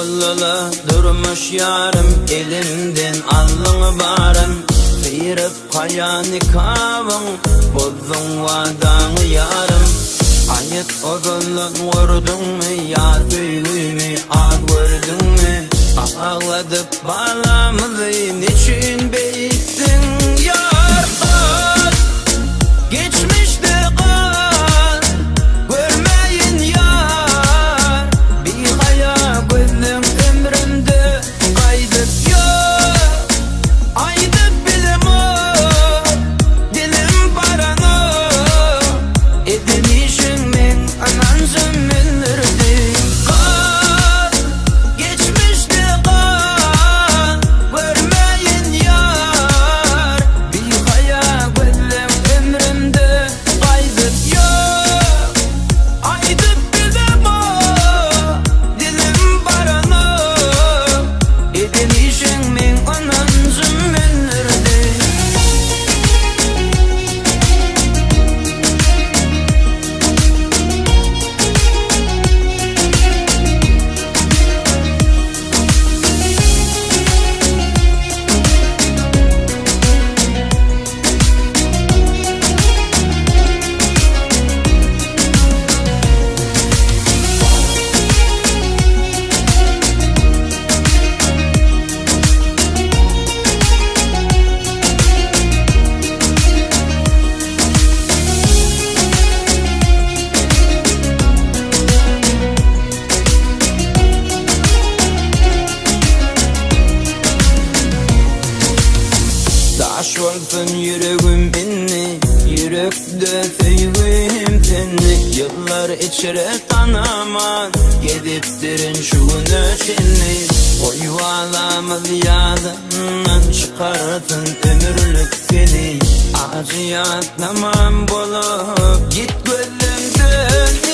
Kollala durmuş yarım, elimden allını barım. Kıyırıp kaya nikahın, bozdun vadanı yarım. Ayet odunla vurdun mu, yar büyüğümü ad vurdun mu? Ağladık bağlamızı niçin beyittin yar? Geçmişte kal, görmeyin yar. Bir hayal gözüm ömrümde kaydıp yok. Aydıp bilim o, dilim paranı. Edinişin men anansın menlerdi. Kal, geçmişte kal, görmeyin yar. Bir hayal gözüm ömrümde kaydıp yok. Aydıp bilim o, dilim paranı. Edinişin men anansın menlerdi. Taş olsun yüreğim inni, yürekte sevgim seni. Yıllar içire tanamaz, gediptirin şu nöçeni. O yuvalamız yadından çıkarsın ömürlük seni. Acı yatlamam bulup git gözümden